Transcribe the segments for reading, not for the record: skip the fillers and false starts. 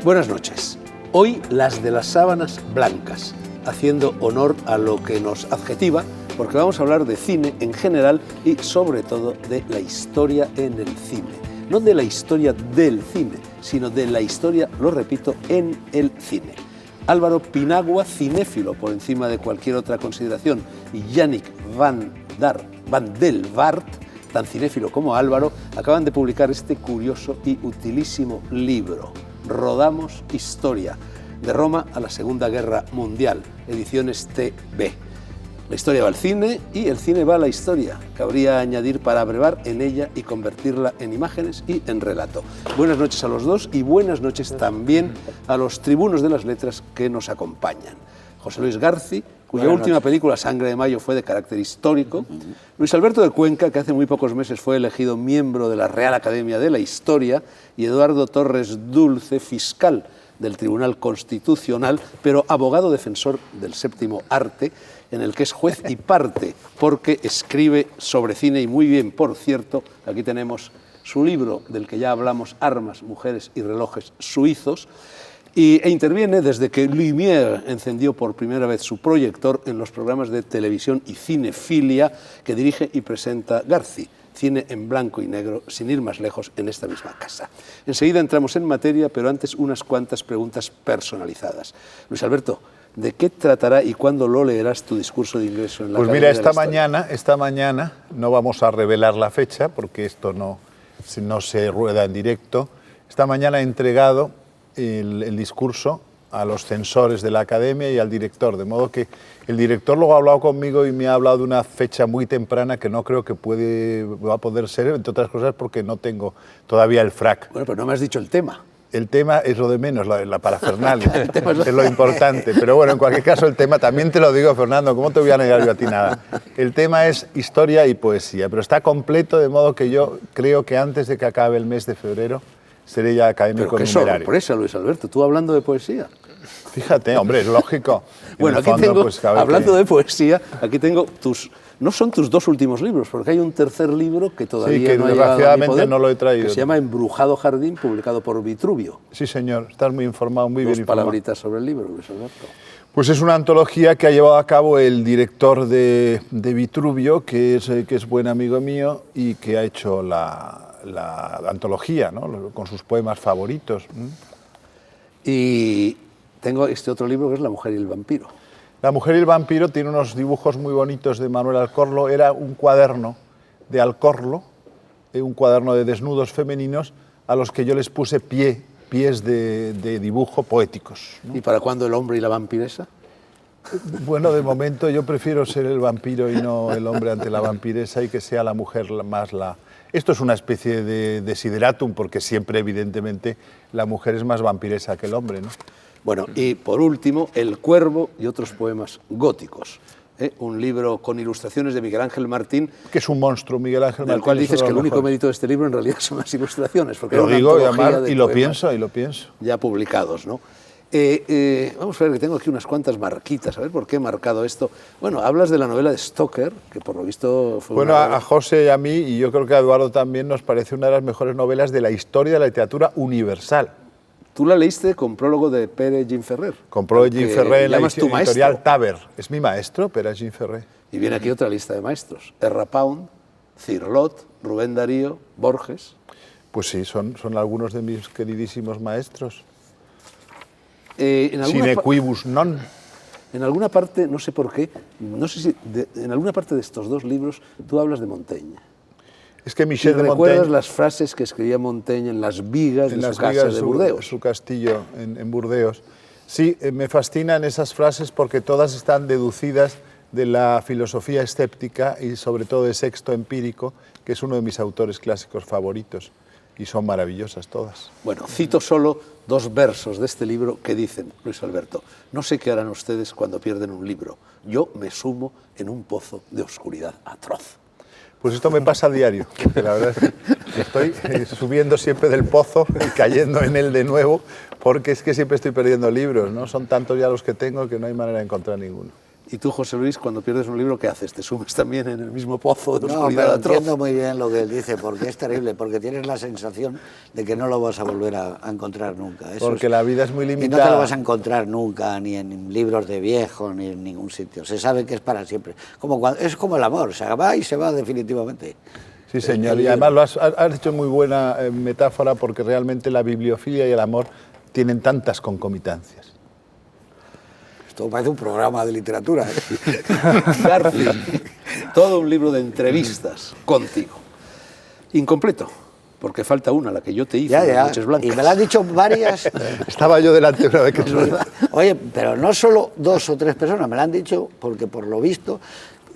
Buenas noches. Hoy las de las sábanas blancas, haciendo honor a lo que nos adjetiva, porque vamos a hablar de cine en general y sobre todo de la historia en el cine. No de la historia del cine, sino de la historia, lo repito, en el cine. Álvaro Pinagua, cinéfilo por encima de cualquier otra consideración, y Yannick van der Wart, tan cinéfilo como Álvaro, acaban de publicar este curioso y utilísimo libro, Rodamos Historia, de Roma a la Segunda Guerra Mundial, ediciones TB. La historia va al cine y el cine va a la historia. Cabría añadir para abrevar en ella y convertirla en imágenes y en relato. Buenas noches a los dos y buenas noches también a los tribunos de las letras que nos acompañan. José Luis Garci, cuya última película, Sangre de Mayo, fue de carácter histórico. Luis Alberto de Cuenca, que hace muy pocos meses fue elegido miembro de la Real Academia de la Historia. Y Eduardo Torres Dulce, fiscal del Tribunal Constitucional, pero abogado defensor del séptimo arte, en el que es juez y parte, porque escribe sobre cine y muy bien, por cierto. Aquí tenemos su libro, del que ya hablamos, Armas, Mujeres y Relojes Suizos, e interviene desde que Lumière encendió por primera vez su proyector en los programas de televisión y cinefilia que dirige y presenta Garci, cine en blanco y negro, sin ir más lejos, en esta misma casa. Enseguida entramos en materia, pero antes unas cuantas preguntas personalizadas. Luis Alberto, ¿de qué tratará y cuándo lo leerás tu discurso de ingreso en la Academia de la Historia? Esta mañana, no vamos a revelar la fecha, porque esto no se rueda en directo. Esta mañana he entregado el discurso a los censores de la Academia y al director, de modo que el director luego ha hablado conmigo y me ha hablado de una fecha muy temprana que no creo que va a poder ser, entre otras cosas porque no tengo todavía el frac. Bueno, pero no me has dicho el tema. El tema es lo de menos, la parafernalia, es lo importante. Pero bueno, en cualquier caso el tema, también te lo digo, Fernando, ¿cómo te voy a negar yo a ti nada? El tema es historia y poesía, pero está completo, de modo que yo creo que antes de que acabe el mes de febrero seré ya académico numerario. Pero qué sorpresa, Luis Alberto, tú hablando de poesía. Fíjate, hombre, es lógico. Bueno, aquí tengo, hablando de poesía, aquí tengo no son tus dos últimos libros, porque hay un tercer libro que todavía no ha llegado a mi poder, no lo he traído, que se llama Embrujado Jardín, publicado por Vitruvio. Sí, señor, estás muy informado, muy bien informado. Dos palabritas sobre el libro, Luis Alberto. Pues es una antología que ha llevado a cabo el director de Vitruvio, que es buen amigo mío y que ha hecho la antología, ¿no?, con sus poemas favoritos. Y tengo este otro libro que es La mujer y el vampiro. La mujer y el vampiro tiene unos dibujos muy bonitos de Manuel Alcorlo. Era un cuaderno de Alcorlo, un cuaderno de desnudos femeninos a los que yo les puse pies de dibujo poéticos, ¿no? ¿Y para cuándo El hombre y la vampiresa? Bueno, de momento yo prefiero ser el vampiro y no el hombre ante la vampiresa, y que sea la mujer más la... Esto es una especie de desideratum, porque siempre, evidentemente, la mujer es más vampiresa que el hombre, ¿no? Bueno, y por último, El cuervo y otros poemas góticos. Un libro con ilustraciones de Miguel Ángel Martín. Que es un monstruo, Miguel Ángel Martín. Del cual dices que el único mérito de este libro en realidad son las ilustraciones. Porque lo digo y lo pienso. Ya publicados, ¿no? Vamos a ver, que tengo aquí unas cuantas marquitas, a ver por qué he marcado esto. Bueno, hablas de la novela de Stoker, que por lo visto fue Bueno, a José y a mí, y yo creo que a Eduardo también, nos parece una de las mejores novelas de la historia de la literatura universal. Tú la leíste con prólogo de Pere Gimferrer. Con prólogo de Gimferrer en la editorial Taber. Es mi maestro, Pere Gimferrer. Y viene aquí otra lista de maestros. Erra Pound, Cirlot, Rubén Darío, Borges. Pues sí, son algunos de mis queridísimos maestros. Sine quibus non. En alguna parte, no sé por qué, no sé si en alguna parte de estos dos libros tú hablas de Montaigne. Es que Michel de Montaigne... ¿Recuerdas Montaigne, las frases que escribía Montaigne en las vigas de su casa de Burdeos? Su castillo en Burdeos. Sí, me fascinan esas frases porque todas están deducidas de la filosofía escéptica y sobre todo de Sexto Empírico, que es uno de mis autores clásicos favoritos. Y son maravillosas todas. Bueno, cito solo dos versos de este libro que dicen, Luis Alberto: no sé qué harán ustedes cuando pierden un libro. Yo me sumo en un pozo de oscuridad atroz. Pues esto me pasa a diario, porque la verdad es que estoy subiendo siempre del pozo y cayendo en él de nuevo, porque es que siempre estoy perdiendo libros, ¿no? Son tantos ya los que tengo que no hay manera de encontrar ninguno. Y tú, José Luis, cuando pierdes un libro, ¿qué haces? ¿Te sumes también en el mismo pozo de No, oscuridad pero atroz? entiendo muy bien lo que él dice, porque es terrible, porque tienes la sensación de que no lo vas a volver a encontrar nunca. Porque la vida es muy Y no limitada. te lo vas a encontrar nunca, ni en libros de viejo, ni en ningún sitio. Se sabe que es para siempre. Es como el amor, se va y se va definitivamente. Sí, señor, y además has hecho muy buena metáfora, porque realmente la bibliofilia y el amor tienen tantas concomitancias. Esto parece un programa de literatura, ¿eh? Garci, todo un libro de entrevistas contigo. Incompleto, porque falta una, la que yo te hice, Ya, Las Noches Blancas. y me la han dicho varias. Estaba yo delante una vez que Es verdad. Oye, pero no solo 2 o 3 personas, me lo han dicho porque por lo visto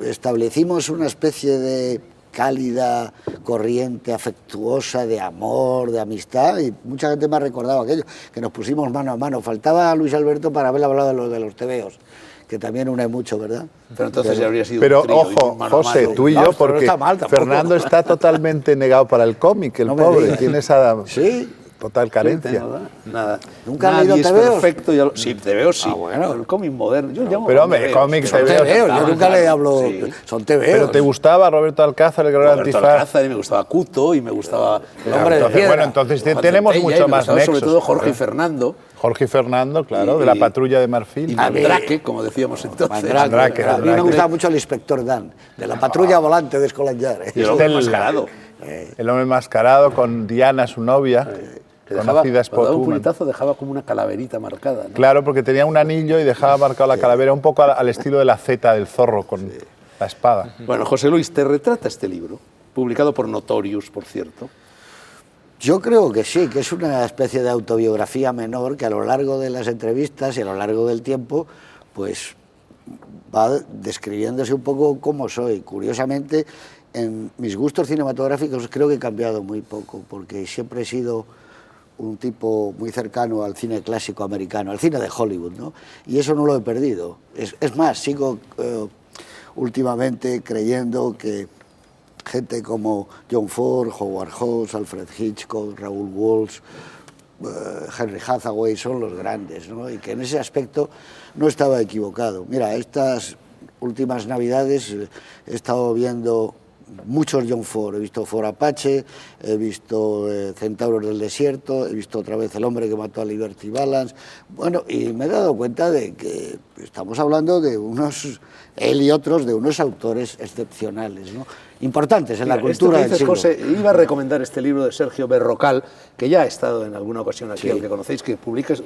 establecimos una especie de cálida corriente afectuosa de amor, de amistad, y mucha gente me ha recordado aquello, que nos pusimos mano a mano. Faltaba Luis Alberto para haber hablado de los tebeos, que también une mucho, ¿verdad? Pero entonces ya habría sido Pero un trío, ojo, mano a José, mano. tú y No, yo, pero no porque está mal tampoco. Fernando está totalmente negado para el cómic, el No me pobre, digas. tiene esa Sí. total carencia. Nada. ¿Nunca has Nadie leído es tebeos? perfecto. Sí, tebeos sí. Ah, bueno. El cómic moderno. Yo llamo Pero, hombre, cómics Son tebeos. tebeos, yo nunca le hablo... Sí. Son tebeos. Pero te gustaba Roberto Alcázar, el gran Roberto antifaz. Alcázar, y me gustaba Cuto, y me gustaba... El hombre de Entonces, piedra. bueno, entonces Juan tenemos Centella, y mucho me más gustaba nexos. sobre todo Jorge y Fernando, Jorge y Fernando, claro, Y- de la Patrulla de Marfil. y Mandrake, como decíamos entonces. Mandrake. A mí me Mandrake. gustaba mucho el inspector Dan, de la patrulla volante de Escolanjar. Y el hombre Estella. enmascarado. El hombre enmascarado con Diana, su novia, Que dejaba, conocida cuando daba un Spokwoman. puñetazo dejaba como una calaverita marcada, ¿no? Claro, porque tenía un anillo y dejaba marcado la calavera un poco al estilo de la Z del zorro con la espada. Bueno, José Luis, te retrata este libro, publicado por Notorious, por cierto. Yo creo que sí, que es una especie de autobiografía menor que a lo largo de las entrevistas y a lo largo del tiempo, pues va describiéndose un poco cómo soy. Curiosamente, en mis gustos cinematográficos creo que he cambiado muy poco, porque siempre he sido un tipo muy cercano al cine clásico americano, al cine de Hollywood, ¿no? Y eso no lo he perdido. Es más, sigo últimamente creyendo que gente como John Ford, Howard Hawks, Alfred Hitchcock, Raoul Walsh, Henry Hathaway son los grandes, ¿no? Y que en ese aspecto no estaba equivocado. Mira, estas últimas Navidades he estado viendo muchos John Ford. He visto Ford Apache, he visto Centauros del Desierto, he visto otra vez El hombre que mató a Liberty Balance. Bueno, y me he dado cuenta de que estamos hablando de unos, él y otros, de unos autores excepcionales, ¿no? Importantes en la Mira, esto cultura que del dices, siglo. José, iba a recomendar este libro de Sergio Berrocal, que ya ha estado en alguna ocasión aquí, Sí. al que conocéis, que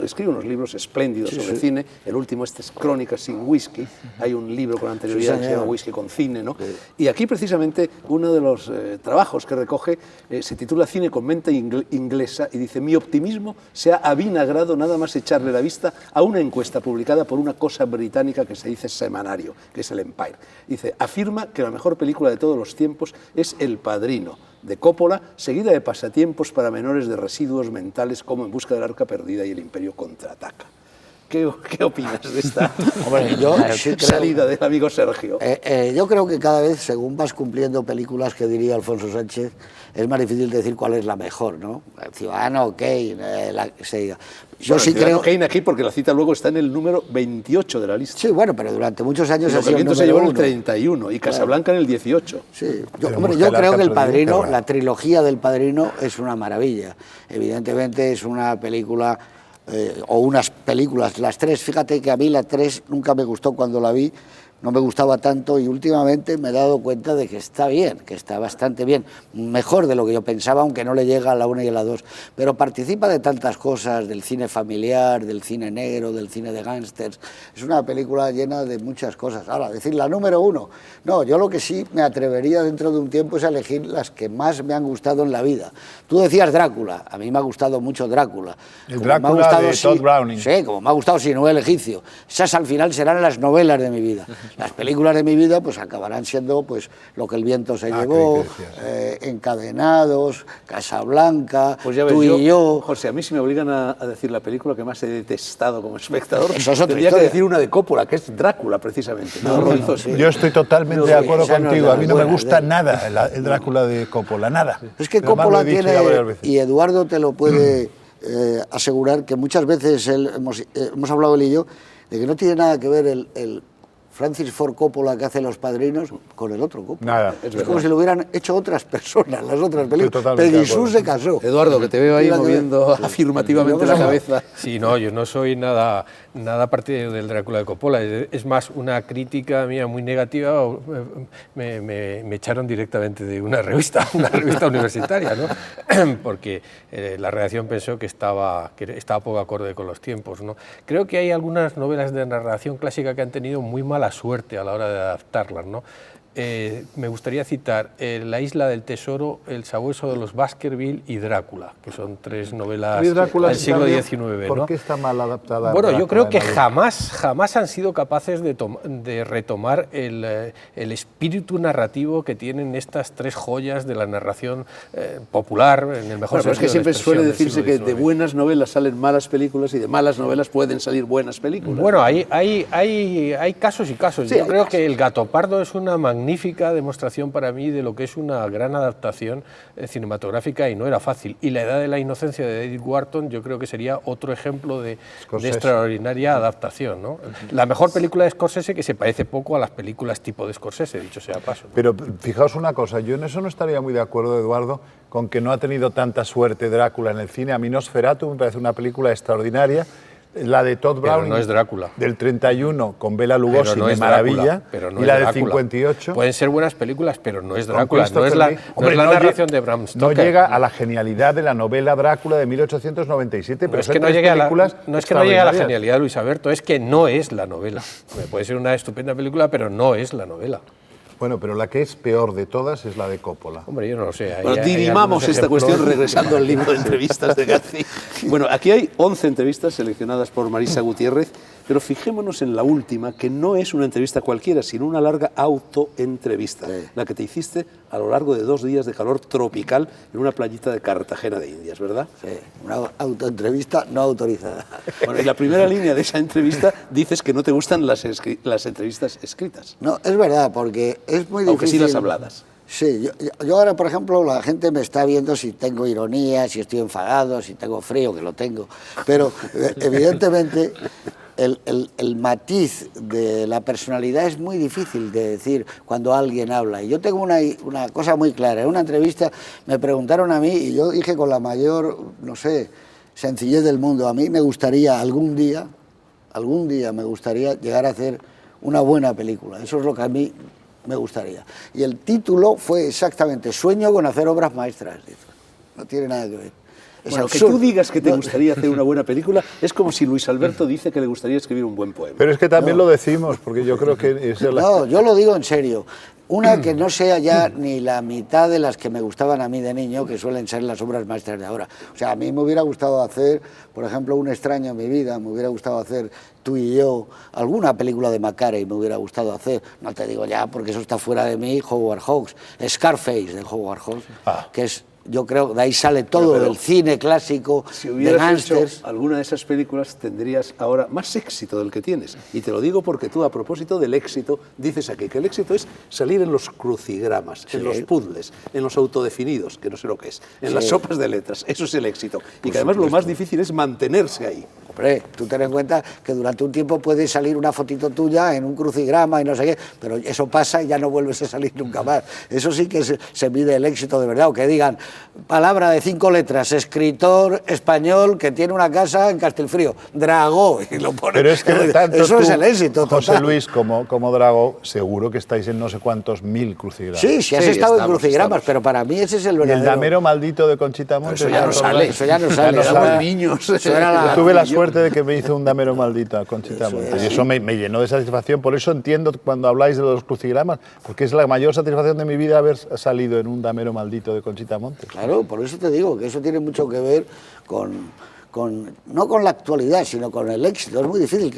escribe unos libros espléndidos sobre sí. cine. El último, este es Crónicas sin whisky. Hay un libro con anterioridad Sí, que se llama señor. Whisky con cine, ¿no? Y aquí, precisamente, uno de los trabajos que recoge se titula Cine con mente inglesa, y dice: mi optimismo se ha avinagrado nada más echarle la vista a una encuesta publicada por una cosa británica que se dice semanario, que es el Empire. Dice: afirma que la mejor película de todos los tiempos es El Padrino, de Coppola, seguida de pasatiempos para menores de residuos mentales como En busca del arca perdida y El Imperio contraataca. ¿Qué opinas de esta Hombre, yo sí creo- salida del amigo Sergio? Yo creo que cada vez, según vas cumpliendo películas que diría Alfonso Sánchez, es más difícil decir cuál es la mejor, ¿no? El Ciudadano Kane, la que se diga. Yo Bueno, sí Ciudadano creo... Kane aquí, porque la cita luego está en el número 28 de la lista. Sí, bueno, pero durante muchos años ha Los sido el se número llevó en el uno. 31 y Casablanca en el 18. Sí, Pero hombre, busca yo el creo arca que El perdida, Padrino, bueno. la trilogía del Padrino es una maravilla. Evidentemente es una película, o unas películas, las tres, fíjate que a mí la 3 nunca me gustó cuando la vi, no me gustaba tanto, y últimamente me he dado cuenta de que está bien, que está bastante bien, mejor de lo que yo pensaba, aunque no le llega a la 1 y a la 2, pero participa de tantas cosas, del cine familiar, del cine negro, del cine de gángsters. Es una película llena de muchas cosas. Ahora, decir la número 1, no, yo lo que sí me atrevería dentro de un tiempo es a elegir las que más me han gustado en la vida. Tú decías Drácula, a mí me ha gustado mucho Drácula. El Como me ha Drácula gustado de Todd Browning. Sí, como me ha gustado Sinué el egipcio. Esas al final serán las novelas de mi vida. Las películas de mi vida pues acabarán siendo pues Lo que el viento se llevó, creí que decías. Encadenados, Casablanca, Pues ya ves, Tú y yo. José, a mí si me obligan a decir la película que más he detestado como espectador, Eso es otra tendría que historia. decir una de Coppola, que es Drácula, precisamente. No, lo hizo así. Yo estoy totalmente de acuerdo esa no es contigo. de A mí las no me buenas, gusta ¿eh? nada el Drácula de Coppola, nada. Es que Además, Coppola lo he dicho tiene, ya varias veces. y Eduardo te lo puede asegurar, que muchas veces hemos hablado él y yo, de que no tiene nada que ver el Francis Ford Coppola, que hace Los Padrinos, con el otro Coppola. Nada. Es como si lo hubieran hecho otras personas, las otras películas. totalmente de Peggy Sue acuerdo. se casó. Eduardo, que te veo ahí Mira que- moviendo afirmativamente la cabeza. Sí, no, yo no soy nada partidario del Drácula de Coppola. Es más, una crítica mía muy negativa. Me echaron directamente de una revista universitaria, ¿no? Porque la redacción pensó que estaba poco acorde con los tiempos, ¿no? Creo que hay algunas novelas de narración clásica que han tenido muy mala suerte a la hora de adaptarlas, ¿no? Me gustaría citar La isla del tesoro, El sabueso de los Baskerville y Drácula, que son tres novelas del siglo XIX. ¿Por ¿no? qué está mal adaptada? Bueno, yo creo que Drácula? jamás han sido capaces de retomar el espíritu narrativo que tienen estas tres joyas de la narración popular, en el mejor Bueno, pero es que sentido de siempre la expresión suele del decirse siglo que de XIX. buenas novelas salen malas películas y de malas novelas pueden salir buenas películas. Bueno, hay casos y casos. Sí, Yo hay creo casos. que El Gato Pardo es una magnífica demostración para mí de lo que es una gran adaptación cinematográfica y no era fácil. Y La edad de la inocencia de David Wharton yo creo que sería otro ejemplo de extraordinaria adaptación, ¿no? La mejor película de Scorsese, que se parece poco a las películas tipo de Scorsese, dicho sea paso. Pero fijaos una cosa, yo en eso no estaría muy de acuerdo, Eduardo, con que no ha tenido tanta suerte Drácula en el cine. A mí Nosferatu me parece una película extraordinaria. La de Todd Pero Browning, no es Drácula. del 31, con Bela Pero Lugosi, no de es maravilla, Drácula, pero no y es la del Drácula. 58... Pueden ser buenas películas, pero no es con Drácula, no es Christopher la, Lee. no Hombre, es la no narración lle- de Bram No Stoker. llega a la genialidad de la novela Drácula de 1897, No pero es son que no tres llegue a la, películas no es que no llegue a la extraordinarias. genialidad de Luis Alberto, es que no es la novela. Puede ser una estupenda película, pero no es la novela. Bueno, pero la que es peor de todas es la de Coppola. Hombre, yo no lo sé. Bueno, dirimamos esta cuestión regresando al libro de entrevistas de García. Bueno, aquí hay 11 entrevistas seleccionadas por Marisa Gutiérrez, pero fijémonos en la última, que no es una entrevista cualquiera, sino una larga autoentrevista, la que te hiciste a lo largo de 2 días de calor tropical en una playita de Cartagena de Indias, ¿verdad? Sí, una autoentrevista no autorizada. Bueno, y la primera línea de esa entrevista dices que no te gustan las entrevistas escritas, No, es verdad, porque es muy difícil. aunque sí las habladas. Sí, yo ahora, por ejemplo, la gente me está viendo si tengo ironía, si estoy enfadado, si tengo frío, que lo tengo. Pero evidentemente el matiz de la personalidad es muy difícil de decir cuando alguien habla. Y yo tengo una cosa muy clara. En una entrevista me preguntaron a mí y yo dije con la mayor, no sé, sencillez del mundo, a mí me gustaría algún día me gustaría llegar a hacer una buena película. Eso es lo que a mí me gustaría. Y el título fue exactamente Sueño con hacer obras maestras. No tiene nada que ver. Es Bueno, que absurdo. tú digas que te gustaría hacer una buena película es como si Luis Alberto dice que le gustaría escribir un buen poema. Pero es que también lo decimos, porque yo creo que es la... No, yo lo digo en serio. Una que no sea ya ni la mitad de las que me gustaban a mí de niño, que suelen ser las obras maestras de ahora. O sea, a mí me hubiera gustado hacer, por ejemplo, Un extraño en mi vida, me hubiera gustado hacer Tú y yo, alguna película de Macarey me hubiera gustado hacer, no te digo ya porque eso está fuera de mí, Howard Hawks, Scarface de Howard Hawks, que es, yo creo, de ahí sale todo Pero del cine clásico, Si de hubieras hecho gángsters. alguna de esas películas, tendrías ahora más éxito del que tienes. Y te lo digo porque tú, a propósito del éxito, dices aquí que el éxito es salir en los crucigramas, en los puzzles, en los autodefinidos, que no sé lo que es, en las sopas de letras. Eso es el éxito. Y que además lo más difícil es mantenerse ahí. Hombre, tú ten en cuenta que durante un tiempo puede salir una fotito tuya en un crucigrama y no sé qué, pero eso pasa y ya no vuelves a salir nunca más. Eso sí que se mide el éxito de verdad. O que digan, palabra de 5 letras, escritor español que tiene una casa en Castelfrío, Dragó, y lo pone. Pero es que tanto eso tú, es el éxito total. José Luis, como Drago, seguro que estáis en no sé cuántos mil crucigramas. Sí, has Sí, estado en estamos, crucigramas, pero para mí ese es el Y el verdadero. damero maldito de Conchita Montes. Eso ya no sale. Eso ya no sale. no Eso sale. era- Niños. eso era la- Tuve la suerte de que me hizo un damero maldito a Conchita Montes. Y eso me llenó de satisfacción. Por eso entiendo cuando habláis de los crucigramas, porque es la mayor satisfacción de mi vida haber salido en un damero maldito de Conchita Montes. Claro, por eso te digo que eso tiene mucho que ver no con la actualidad, sino con el éxito. Es muy difícil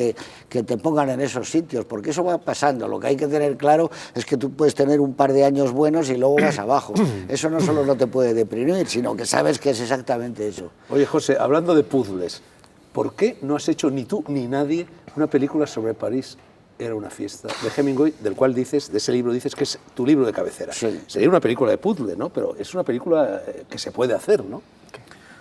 que te pongan en esos sitios, porque eso va pasando. Lo que hay que tener claro es que tú puedes tener un par de años buenos y luego vas abajo. Eso no solo no te puede deprimir, sino que sabes que es exactamente eso. Oye, José, hablando de puzzles, ¿por qué no has hecho ni tú ni nadie una película sobre París? Era una fiesta, de Hemingway, del cual dices, de ese libro dices que es tu libro de cabecera. Sí. Sería una película de puzzle, ¿no? Pero es una película que se puede hacer, ¿no?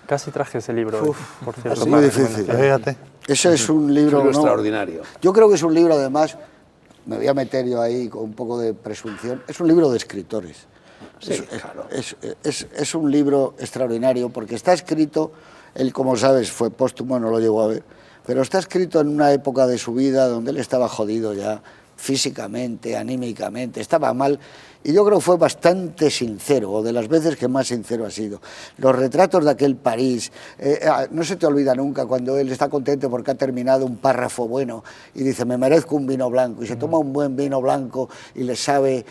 Casi traje ese libro, hoy, por cierto. es muy difícil. Fíjate. Ese es un libro, Un libro ¿no? extraordinario. Yo creo que es un libro, además, me voy a meter yo ahí con un poco de presunción, es un libro de escritores. Sí, claro. Es un libro extraordinario porque está escrito, él como sabes fue póstumo, no lo llegó a ver, pero está escrito en una época de su vida donde él estaba jodido ya físicamente, anímicamente, estaba mal, y yo creo que fue bastante sincero, o de las veces que más sincero ha sido. Los retratos de aquel París, no se te olvida nunca cuando él está contento porque ha terminado un párrafo bueno y dice, me merezco un vino blanco, y se toma un buen vino blanco y le sabe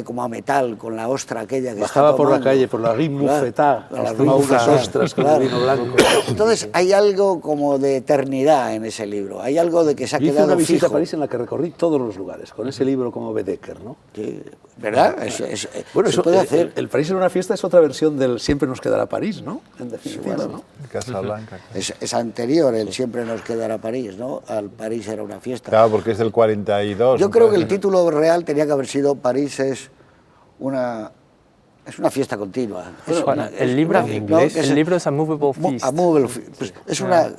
como a metal con la ostra aquella que bajaba está tomando. por la calle, por la Rue Mouffetard, Claro, tomaba unas ostras con el vino blanco. Entonces hay algo como de eternidad en ese libro, hay algo de que se ha Yo hice quedado una visita fijo. a París en la que recorrí todos los lugares, con ese libro como Bedecker, ¿no? Sí, ¿verdad? Bueno, se eso, puede hacer. el París en una fiesta es otra versión del Siempre nos quedará París, ¿no? En definitiva, Bueno, ¿no? Casablanca. Es anterior, el Siempre nos quedará París, ¿no? Al París era una fiesta. Claro, porque es del 42. Yo me creo que el parece. título real tenía que haber sido París es una fiesta continua. Bueno, el libro en inglés, el libro es A Movable Feast. A Movable Feast. Pues es una,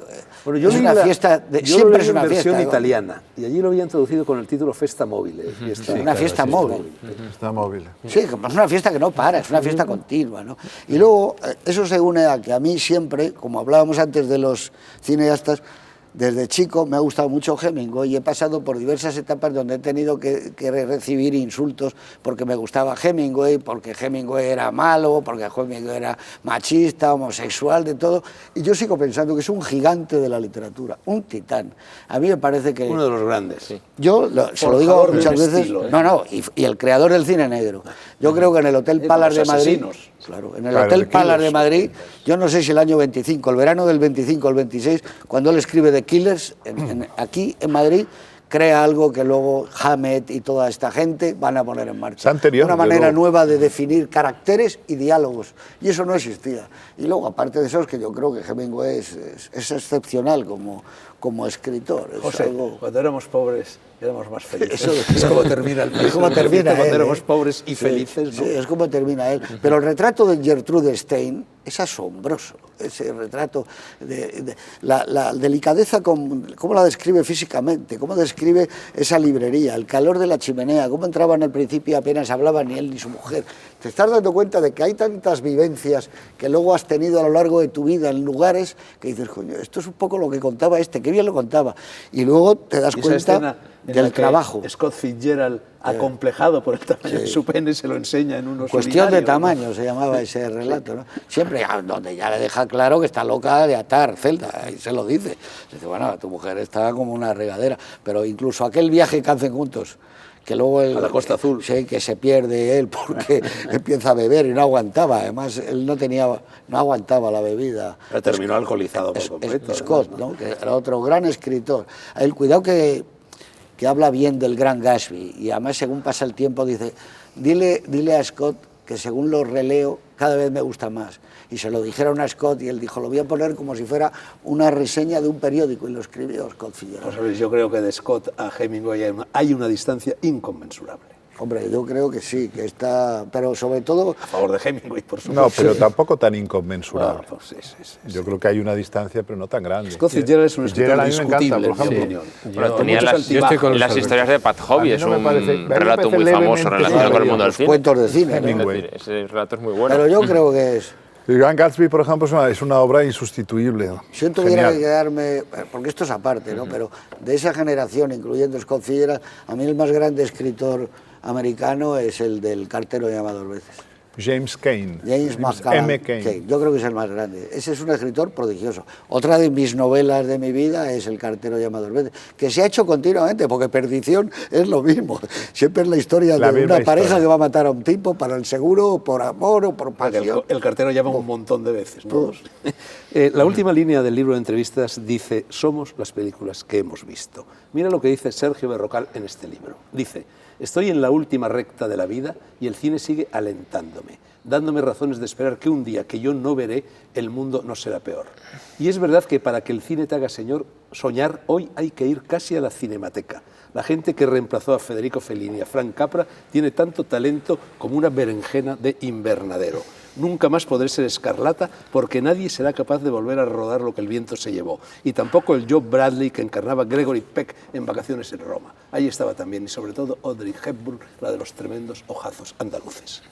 Bueno, yo es leí una la- fiesta, yo siempre lo leí es en una versión fiesta. ¿no? italiana, y allí lo habían traducido con el título Festa Móvil. Una fiesta móvil. Está móvil. Sí, es una fiesta que no para, es una fiesta continua, ¿no? Y luego, eso se une a que a mí siempre, como hablábamos antes de los cineastas, desde chico me ha gustado mucho Hemingway y he pasado por diversas etapas donde he tenido que recibir insultos porque me gustaba Hemingway, porque Hemingway era malo, porque Hemingway era machista, homosexual, de todo. Y yo sigo pensando que es un gigante de la literatura, un titán. A mí me parece que... Uno de los grandes. Sí. Yo se lo digo Forjador de muchas un veces, estilo, ¿eh? y el creador del cine negro. Yo creo que en el Hotel Palace de los Madrid, asesinos. claro, en el Claro, Hotel de Palace de Killers. Madrid, yo no sé si el año 25, el verano del 25 o el 26, cuando él escribe The Killers, aquí en Madrid, crea algo que luego Hammett y toda esta gente van a poner en marcha. Es anterior, Una de manera luego. nueva de definir caracteres y diálogos. Y eso no existía. Y luego, aparte de eso, es que yo creo que Hemingway es excepcional como escritor. Es José, algo... cuando éramos pobres éramos más felices. Eso- es como termina el Es como termina cuando él, éramos ¿eh? pobres y Sí, felices, ¿no? Sí, es como termina él. Pero el retrato de Gertrude Stein es asombroso. Ese retrato, la delicadeza, cómo la describe físicamente, cómo describe esa librería, el calor de la chimenea, cómo entraban al principio y apenas hablaban ni él ni su mujer. Te estás dando cuenta de que hay tantas vivencias que luego has tenido a lo largo de tu vida en lugares que dices, coño, esto es un poco lo que contaba este, qué bien lo contaba. Y luego te das Y esa cuenta escena en la del que trabajo. Scott Fitzgerald, acomplejado por el tamaño de su pene, se lo enseña en unos Cuestión de urinarios, tamaño se llamaba ese relato, ¿no? Siempre, donde ya le deja claro que está loca de atar celda, y se lo dice. Dice, bueno, tu mujer está como una regadera, pero incluso aquel viaje que hacen juntos, que luego él, A la Costa Azul. sí, que se pierde él porque empieza a beber y no aguantaba, además él no aguantaba la bebida. Pero terminó alcoholizado por completo. Scott, ¿no? Que era otro gran escritor. El cuidado que habla bien del Gran Gatsby, y además según pasa el tiempo dice, dile a Scott que según lo releo cada vez me gusta más. Y se lo dijeron a Scott y él dijo, lo voy a poner como si fuera una reseña de un periódico, y lo escribió Scott Fitzgerald. José Luis, yo creo que de Scott a Hemingway hay una distancia inconmensurable. Hombre, yo creo que sí, que está, pero sobre todo... A favor de Hemingway, por supuesto. No, pero tampoco tan Bueno, inconmensurable. pues sí. Yo creo que hay una distancia, pero no tan grande. Scott Fitzgerald es un escritor Fitzgerald a mí me discutible, encanta, por en mi ejemplo. opinión. Bueno, Con tenía muchos las, Yo estoy con altibajos. Luis las Alberto. historias de Pat Hobby, A mí es no me un parece- a mí me relato parece muy famoso levemente relacionado con el mundo del Los cine. cuentos de cine, ¿no? Hemingway. Es decir, ese relato es muy bueno. Pero yo creo que es... El Gran Gatsby, por ejemplo, es una obra insustituible. Si yo tuviera Genial. que quedarme, porque esto es aparte, ¿no? Pero de esa generación, incluyendo Scott Fitzgerald, a mí el más grande escritor americano es el del Cartero llamado dos veces. James Cain. James McCallum M. Cain. Cain. Yo creo que es el más grande. Ese es un escritor prodigioso. Otra de mis novelas de mi vida es El cartero llamado dos veces, que se ha hecho continuamente, porque Perdición es lo mismo. Siempre es la historia La de misma una pareja historia. que va a matar a un tipo para el seguro, o por amor, o por Porque pasión. el cartero llama un montón de veces, ¿no? La última línea del libro de entrevistas dice, somos las películas que hemos visto. Mira lo que dice Sergio Berrocal en este libro. Dice, estoy en la última recta de la vida y el cine sigue alentándome, dándome razones de esperar que un día que yo no veré, el mundo no será peor. Y es verdad que para que el cine te haga soñar, hoy hay que ir casi a la Cinemateca. La gente que reemplazó a Federico Fellini y a Frank Capra tiene tanto talento como una berenjena de invernadero. Nunca más podré ser Escarlata porque nadie será capaz de volver a rodar lo que el viento se llevó. Y tampoco el Joe Bradley que encarnaba Gregory Peck en Vacaciones en Roma. Ahí estaba también, y sobre todo Audrey Hepburn, la de los tremendos ojazos andaluces.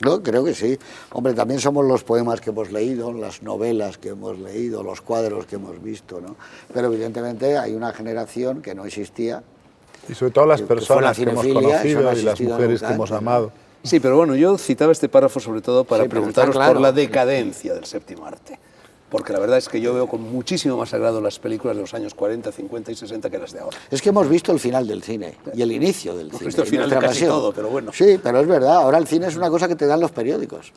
No, creo que sí. Hombre, también somos los poemas que hemos leído, las novelas que hemos leído, los cuadros que hemos visto, ¿no? Pero evidentemente hay una generación que no existía. Y sobre todo las personas que hemos conocido y las mujeres que hemos amado. Sí, pero bueno, yo citaba este párrafo sobre todo para preguntaros claro por la decadencia del séptimo arte. Porque la verdad es que yo veo con muchísimo más agrado las películas de los años 40, 50 y 60 que las de ahora. Es que hemos visto el final del cine y el inicio del cine. Hemos visto el final de casi todo, pero bueno. Sí, pero es verdad, ahora el cine es una cosa que te dan los periódicos,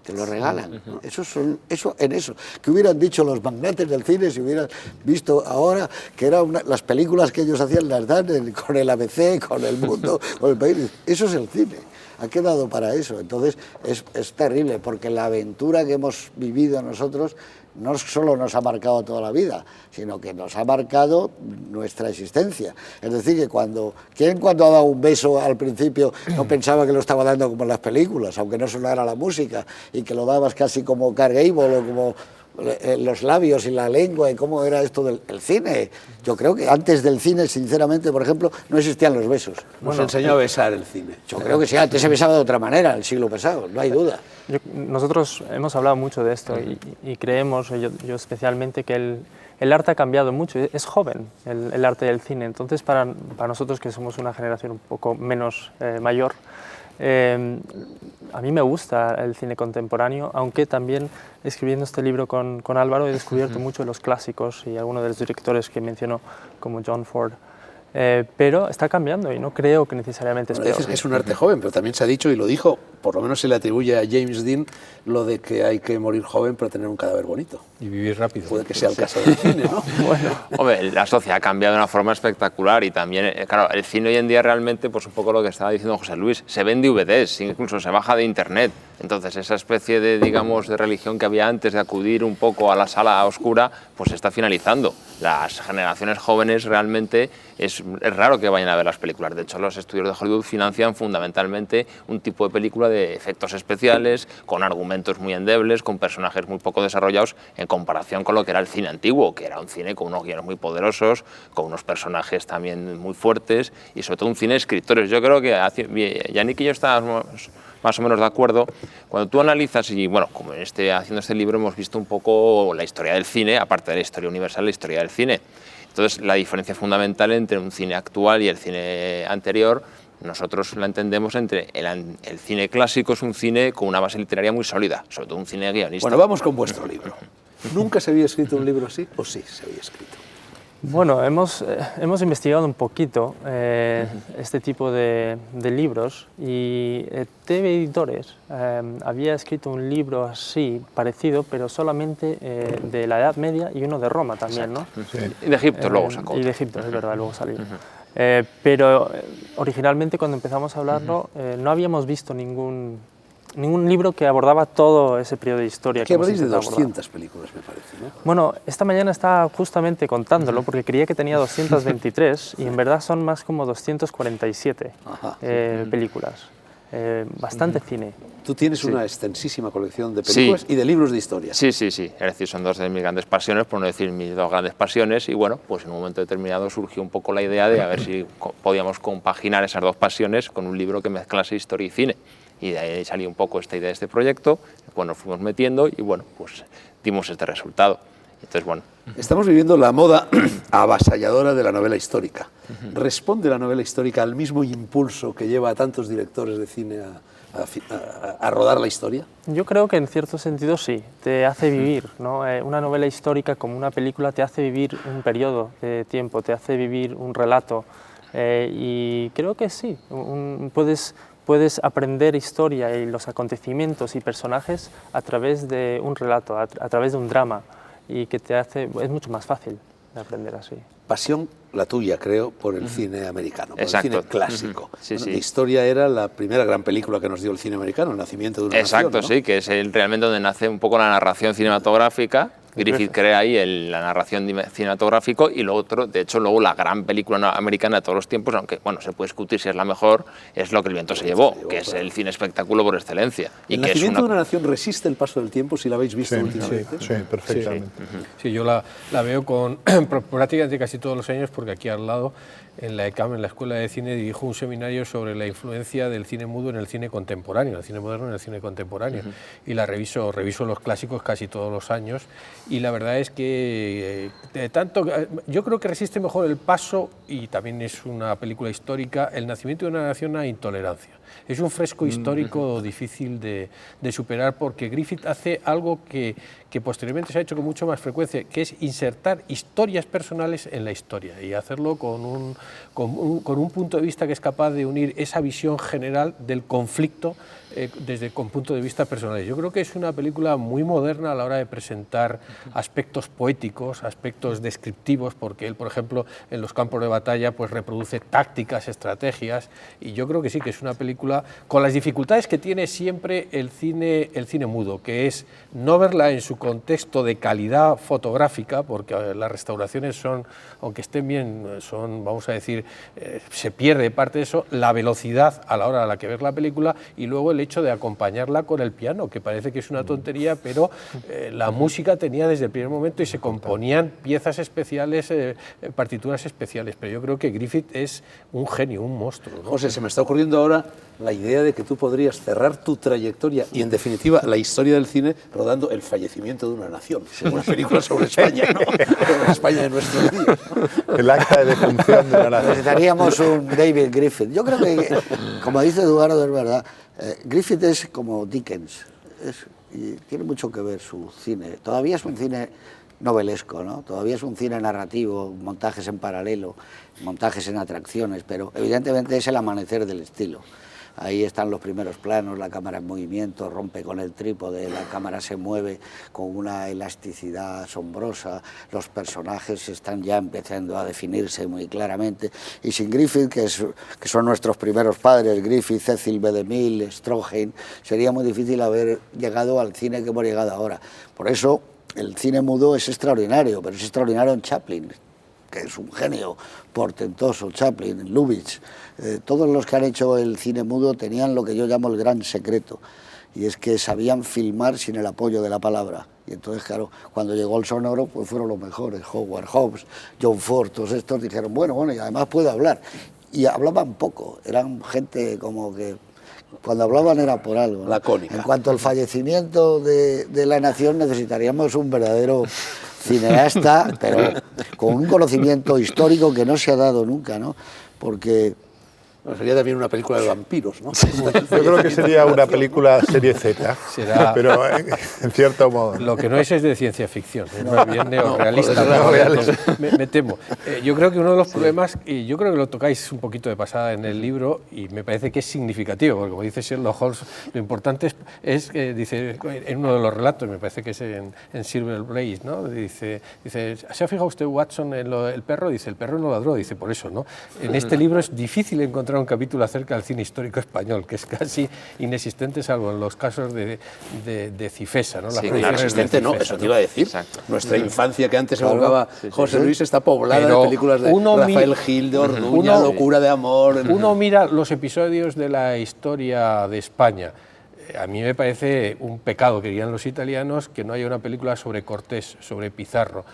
te lo regalan. ¿Qué hubieran dicho los magnates del cine si hubieran visto ahora que eran las películas que ellos hacían las dan con el ABC, con El Mundo, con El País? Eso es el cine. Ha quedado para eso. Entonces es terrible porque la aventura que hemos vivido nosotros no solo nos ha marcado toda la vida, sino que nos ha marcado nuestra existencia. Es decir, que ¿quién cuando ha dado un beso al principio no pensaba que lo estaba dando como en las películas, aunque no sonara la música, y que lo dabas casi como Clark Gable o como los labios y la lengua, y cómo era esto del cine? Yo creo que antes del cine, sinceramente, por ejemplo, no existían los besos. Nos enseñó a besar el cine. Yo creo que sí, antes se besaba de otra manera, el siglo pasado, no hay duda. Nosotros hemos hablado mucho de esto y creemos, yo especialmente, que el arte ha cambiado mucho. Es joven el arte del cine, entonces para nosotros que somos una generación un poco menos mayor, a mí me gusta el cine contemporáneo, aunque también escribiendo este libro con Álvaro he descubierto mucho de los clásicos y algunos de los directores que mencionó, como John Ford. Pero está cambiando y no creo que necesariamente es peor. Dices que es un arte joven, pero también se ha dicho, y lo dijo, por lo menos se le atribuye a James Dean, lo de que hay que morir joven pero tener un cadáver bonito. Y vivir rápido. Puede que sea el caso del cine, ¿no? Bueno. Hombre, la sociedad ha cambiado de una forma espectacular y también, claro, el cine hoy en día realmente, pues un poco lo que estaba diciendo José Luis, se ven DVDs, incluso se baja de internet. Entonces esa especie de, digamos, de religión que había antes de acudir un poco a la sala oscura, pues se está finalizando. Las generaciones jóvenes realmente es raro que vayan a ver las películas. De hecho, los estudios de Hollywood financian fundamentalmente un tipo de película de efectos especiales, con argumentos muy endebles, con personajes muy poco desarrollados, en comparación con lo que era el cine antiguo, que era un cine con unos guiones muy poderosos, con unos personajes también muy fuertes y sobre todo un cine de escritores. Yo creo que Yannick y yo estábamos más o menos de acuerdo. Cuando tú analizas, y bueno, como haciendo este libro hemos visto un poco la historia del cine, aparte de la historia universal, la historia del cine. Entonces, la diferencia fundamental entre un cine actual y el cine anterior, nosotros la entendemos entre el cine clásico es un cine con una base literaria muy sólida, sobre todo un cine guionista. Bueno, vamos con vuestro libro. ¿Nunca se había escrito un libro así? ¿O sí se había escrito? Bueno, hemos investigado un poquito este tipo de libros y TV Editores había escrito un libro así, parecido, pero solamente de la Edad Media y uno de Roma también, ¿no? Sí. Y de Egipto luego sacó. Y de Egipto, es verdad, luego salió. Pero originalmente cuando empezamos a hablarlo no habíamos visto ningún libro que abordaba todo ese periodo de historia. Que habláis de 200 películas, me parece, ¿no? Bueno, esta mañana estaba justamente contándolo porque creía que tenía 223 y en verdad son más como 247 películas. Bastante cine. Tú tienes una extensísima colección de películas y de libros de historia. Sí. Es decir, son dos de mis grandes pasiones, por no decir mis dos grandes pasiones, y bueno, pues en un momento determinado surgió un poco la idea de a ver si podíamos compaginar esas dos pasiones con un libro que mezclase historia y cine. Y de ahí salió un poco esta idea de este proyecto, bueno, nos fuimos metiendo y bueno, pues dimos este resultado. Entonces, bueno. Estamos viviendo la moda avasalladora de la novela histórica. ¿Responde la novela histórica al mismo impulso que lleva a tantos directores de cine a rodar la historia? Yo creo que en cierto sentido sí, te hace vivir, ¿no? Una novela histórica como una película te hace vivir un periodo de tiempo, te hace vivir un relato y creo que sí, puedes aprender historia y los acontecimientos y personajes a través de un relato, a través de un drama, y que es mucho más fácil de aprender así. Pasión la tuya, creo, por el cine americano, por Exacto. el cine clásico. Sí. La historia era la primera gran película que nos dio el cine americano, el nacimiento de una nación, Exacto, ¿no? sí, que es realmente donde nace un poco la narración cinematográfica, Griffith crea ahí la narración cinematográfica y lo otro, de hecho, luego la gran película americana de todos los tiempos, aunque bueno, se puede discutir si es la mejor, es Lo que el viento se llevó, que es el cine espectáculo por excelencia. ¿El nacimiento de una nación resiste el paso del tiempo, si la habéis visto últimamente? Sí, perfectamente. Sí, yo la veo con prácticamente casi todos los años, porque aquí al lado, en la ECAM, en la Escuela de Cine, dirijo un seminario sobre la influencia del cine mudo en el cine contemporáneo, el cine moderno en el cine contemporáneo. Y la reviso los clásicos casi todos los años, y la verdad es que yo creo que resiste mejor el paso, y también es una película histórica, el nacimiento de una nación a intolerancia. Es un fresco histórico difícil de superar, porque Griffith hace algo que posteriormente se ha hecho con mucho más frecuencia, que es insertar historias personales en la historia y hacerlo con un punto de vista que es capaz de unir esa visión general del conflicto con punto de vista personales. Yo creo que es una película muy moderna a la hora de presentar aspectos poéticos, aspectos descriptivos, porque él, por ejemplo, en los campos de batalla pues reproduce tácticas, estrategias, y yo creo que sí, que es una película con las dificultades que tiene siempre el cine mudo, que es no verla en su contexto de calidad fotográfica, porque las restauraciones son, aunque estén bien, son, vamos a decir, se pierde parte de eso, la velocidad a la hora a la que ves la película, y luego el hecho de acompañarla con el piano, que parece que es una tontería, pero la música tenía desde el primer momento y se componían piezas especiales, partituras especiales. Pero yo creo que Griffith es un genio, un monstruo, ¿no? José, se me está ocurriendo ahora la idea de que tú podrías cerrar tu trayectoria y, en definitiva, la historia del cine rodando El fallecimiento de una nación, una película sobre España, ¿no? Sobre España de nuestros días, ¿no? El acta de defunción de una nación. Necesitaríamos un David Griffith. Yo creo que, como dice Eduardo, es verdad, Griffith es como Dickens, y tiene mucho que ver su cine. Todavía es un cine novelesco, ¿no? Todavía es un cine narrativo, montajes en paralelo, montajes en atracciones, pero evidentemente es el amanecer del estilo. Ahí están los primeros planos, la cámara en movimiento, rompe con el trípode, la cámara se mueve con una elasticidad asombrosa, los personajes están ya empezando a definirse muy claramente, y sin Griffith, que son nuestros primeros padres, Griffith, Cecil B. DeMille, Stroheim, sería muy difícil haber llegado al cine que hemos llegado ahora. Por eso el cine mudo es extraordinario, pero es extraordinario en Chaplin, que es un genio portentoso, Chaplin, Lubitsch. Todos los que han hecho el cine mudo tenían lo que yo llamo el gran secreto, y es que sabían filmar sin el apoyo de la palabra. Y entonces, claro, cuando llegó el sonoro, pues fueron los mejores, Howard Hawks, John Ford, todos estos dijeron, bueno, y además puedo hablar. Y hablaban poco, eran gente como que cuando hablaban era por algo, ¿no? Lacónica. En cuanto al fallecimiento de la nación, necesitaríamos un verdadero cineasta, pero con un conocimiento histórico que no se ha dado nunca, ¿no? Porque Bueno, sería también una película de vampiros, ¿no? Yo creo que sería una película serie Z, Será- pero en cierto modo. Lo que no es de ciencia ficción, es más bien neorrealista. Me temo. Yo creo que uno de los problemas, y yo creo que lo tocáis un poquito de pasada en el libro, y me parece que es significativo, porque como dice Sherlock Holmes, lo importante es que dice, en uno de los relatos, me parece que es en Silver Blaze, ¿no? Dice, ¿se ha fijado usted, Watson, en el perro? Dice, el perro no ladró, dice, por eso, ¿no? En este libro es difícil encontrar un capítulo acerca del cine histórico español, que es casi inexistente, salvo en los casos de Cifesa, ¿no? Las Sí, Claro, producciones de inexistente no, Cifesa, eso te iba a decir. Exacto. Nuestra infancia, que antes evocaba José Luis, está poblada Pero de películas de Rafael Gil, de Orduña, Locura de Amor. Uno mira los episodios de la historia de España. A mí me parece un pecado, que dirían los italianos, que no haya una película sobre Cortés, sobre Pizarro,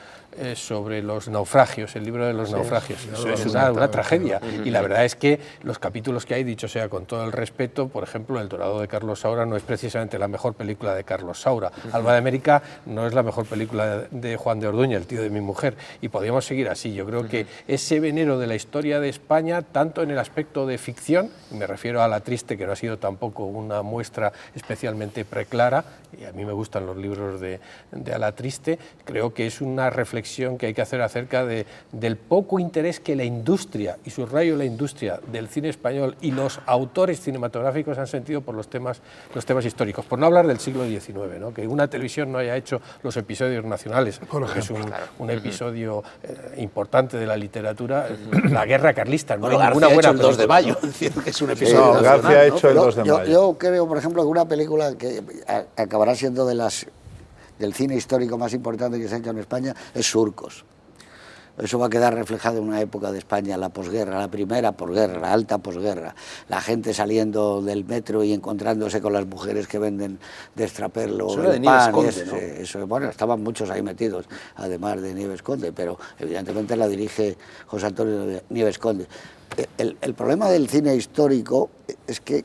sobre los naufragios, el libro de los naufragios. Eso es una tragedia. Y la verdad es que los capítulos que hay, dicho sea con todo el respeto, por ejemplo, El Dorado de Carlos Saura no es precisamente la mejor película de Carlos Saura. Alba de América no es la mejor película de Juan de Orduña, el tío de mi mujer. Y podríamos seguir así. Yo creo que ese veneno de la historia de España, tanto en el aspecto de ficción, y me refiero a La Triste, que no ha sido tampoco una muestra especialmente preclara, y a mí me gustan los libros de A la Triste, creo que es una reflexión que hay que hacer acerca del poco interés que la industria, y subrayo la industria del cine español y los autores cinematográficos han sentido por los temas históricos. Por no hablar del siglo XIX, ¿no? Que una televisión no haya hecho los episodios nacionales, que es un episodio importante de la literatura, la guerra carlista. No Bueno, hay ninguna García ha hecho buena el 2 de película. mayo, es decir, que es un episodio No, nacional, García ha ¿no? hecho el 2 de mayo. Yo creo, por ejemplo, que una película que acabará siendo de las del cine histórico más importante que se ha hecho en España es Surcos. Eso va a quedar reflejado en una época de España, la posguerra, la primera posguerra, la alta posguerra. La gente saliendo del metro y encontrándose con las mujeres que venden de extraperlo eso era el de pan. Nieves Conde, ¿no? Eso, bueno, estaban muchos ahí metidos, además de Nieves Conde, pero evidentemente la dirige José Antonio Nieves Conde. El problema del cine histórico es que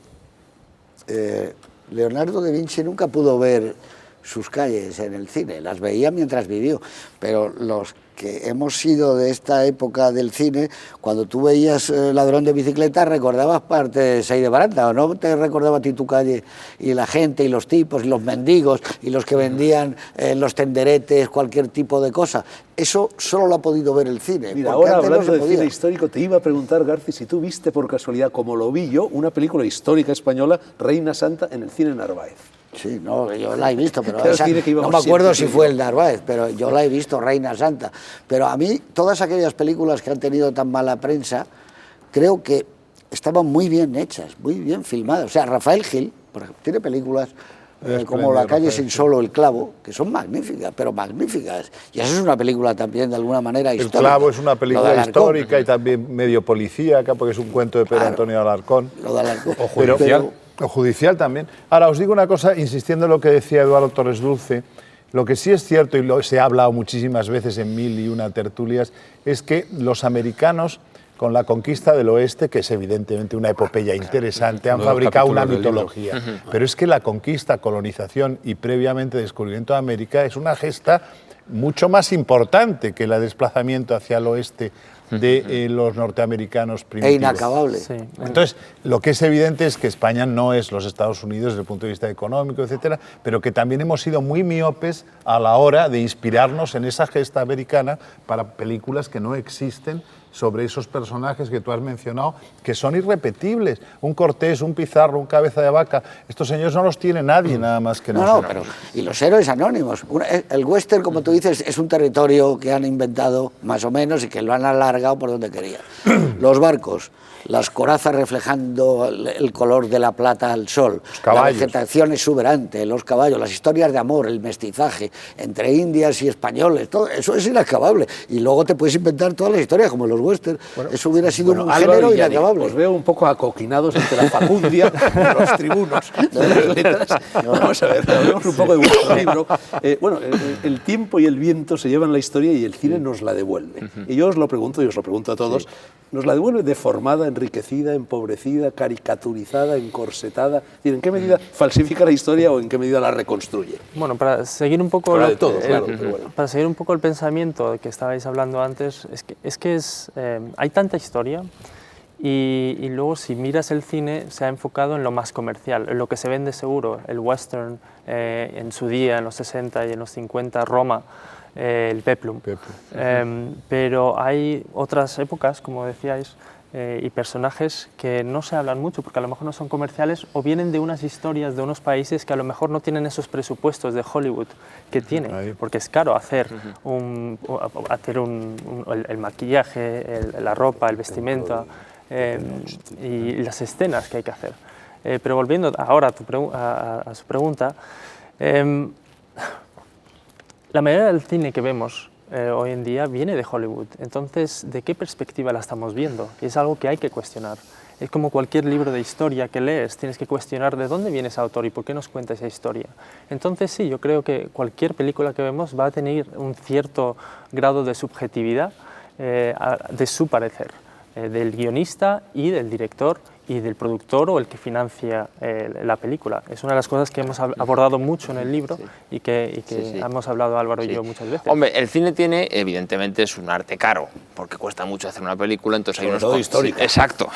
Leonardo da Vinci nunca pudo ver sus calles en el cine, las veía mientras vivió, pero los que hemos sido de esta época del cine, cuando tú veías Ladrón de bicicleta recordabas parte de Sey de Baranda, ¿o no te recordaba a ti tu calle y la gente y los tipos y los mendigos y los que vendían los tenderetes, cualquier tipo de cosa? Eso solo lo ha podido ver el cine. Mira, ahora hablando no de cine histórico, te iba a preguntar, Garci, si tú viste por casualidad, como lo vi yo, una película histórica española, Reina Santa, en el cine Narváez. Sí, no, yo la he visto, pero Claro, esa, no me acuerdo si fue el Narváez, pero yo la he visto, Reina Santa. Pero a mí, todas aquellas películas que han tenido tan mala prensa, creo que estaban muy bien hechas, muy bien filmadas. O sea, Rafael Gil, por ejemplo, tiene películas como La calle sin solo el clavo, que son magníficas, pero magníficas. Y esa es una película también, de alguna manera, histórica. El clavo es una película histórica y también medio policíaca, porque es un cuento de Pedro Antonio Alarcón. Lo de Alarcón. O judicial. O judicial también. Ahora, os digo una cosa, insistiendo en lo que decía Eduardo Torres Dulce, lo que sí es cierto, y se ha hablado muchísimas veces en mil y una tertulias, es que los americanos, con la conquista del oeste, que es evidentemente una epopeya interesante, han fabricado una mitología. Pero es que la conquista, colonización y previamente descubrimiento de América es una gesta mucho más importante que el desplazamiento hacia el oeste de los norteamericanos primitivos. E inacabable. Sí. Entonces, lo que es evidente es que España no es los Estados Unidos desde el punto de vista económico, etcétera, pero que también hemos sido muy miopes a la hora de inspirarnos en esa gesta americana para películas que no existen sobre esos personajes que tú has mencionado, que son irrepetibles. Un Cortés, un Pizarro, un Cabeza de Vaca, estos señores no los tiene nadie nada más que nosotros. No, pero y los héroes anónimos. El western, como tú dices, es un territorio que han inventado más o menos y que lo han alargado por donde querían. Los barcos, las corazas reflejando el color de la plata al sol, la vegetación exuberante, los caballos, las historias de amor, el mestizaje entre indias y españoles, todo eso es inacabable. Y luego te puedes inventar todas las historias, como los western. Bueno, eso hubiera sido un género inacabable. Os veo un poco acoquinados entre la facundia de los tribunos de las letras. Vamos a ver, hablemos un poco de vuestro libro. Bueno, el tiempo y el viento se llevan la historia y el cine nos la devuelve. Y yo os lo pregunto, y os lo pregunto a todos, ¿nos la devuelve deformada, enriquecida, empobrecida, caricaturizada, encorsetada? ¿En qué medida falsifica la historia o en qué medida la reconstruye? Bueno, para seguir un poco para seguir un poco el pensamiento que estabais hablando antes, hay tanta historia y luego si miras el cine se ha enfocado en lo más comercial, en lo que se vende seguro, el western en su día, en los 60 y en los 50, Roma, el peplum. Pero hay otras épocas, como decíais, y personajes que no se hablan mucho porque a lo mejor no son comerciales o vienen de unas historias de unos países que a lo mejor no tienen esos presupuestos de Hollywood que tienen, porque es caro hacer el maquillaje, la ropa, el vestimenta y las escenas que hay que hacer. Pero volviendo ahora a su pregunta, la mayoría del cine que vemos hoy en día viene de Hollywood. Entonces, ¿de qué perspectiva la estamos viendo? Y es algo que hay que cuestionar. Es como cualquier libro de historia que lees, tienes que cuestionar de dónde viene ese autor y por qué nos cuenta esa historia. Entonces, sí, yo creo que cualquier película que vemos va a tener un cierto grado de subjetividad de su parecer, del guionista y del director y del productor o el que financia la película. Es una de las cosas que hemos abordado mucho en el libro y que hemos hablado Álvaro y yo muchas veces. Hombre, el cine tiene, evidentemente, es un arte caro, porque cuesta mucho hacer una película, entonces hay unos costos históricos. Exacto.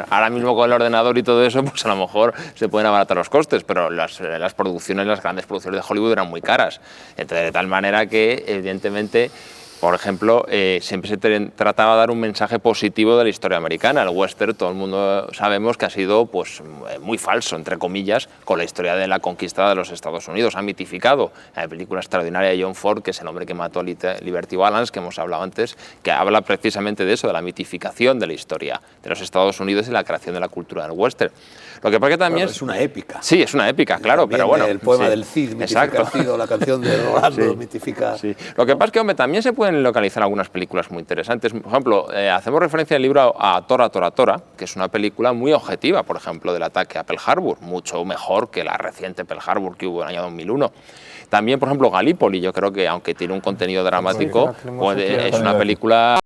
Ahora mismo con el ordenador y todo eso, pues a lo mejor se pueden abaratar los costes, pero las producciones, las grandes producciones de Hollywood eran muy caras. Entonces, de tal manera que, evidentemente, Por ejemplo, siempre se trataba de dar un mensaje positivo de la historia americana. El western, todo el mundo sabemos que ha sido pues, muy falso, entre comillas, con la historia de la conquista de los Estados Unidos. Ha mitificado la película extraordinaria de John Ford, que es el hombre que mató a Liberty Balance, que hemos hablado antes, que habla precisamente de eso, de la mitificación de la historia de los Estados Unidos y la creación de la cultura del western. Lo que pasa que también es una épica. Sí, es una épica, claro, también pero bueno. El poema sí, del Cid mitifica exacto. el Cid, o la canción de Rolando mitifica... Sí. Lo que pasa es que, hombre, también se pueden localizar algunas películas muy interesantes. Por ejemplo, hacemos referencia al libro a Tora, Tora, Tora, que es una película muy objetiva, por ejemplo, del ataque a Pearl Harbor, mucho mejor que la reciente Pearl Harbor que hubo en el año 2001. También, por ejemplo, Galípoli, yo creo que, aunque tiene un contenido dramático, es una película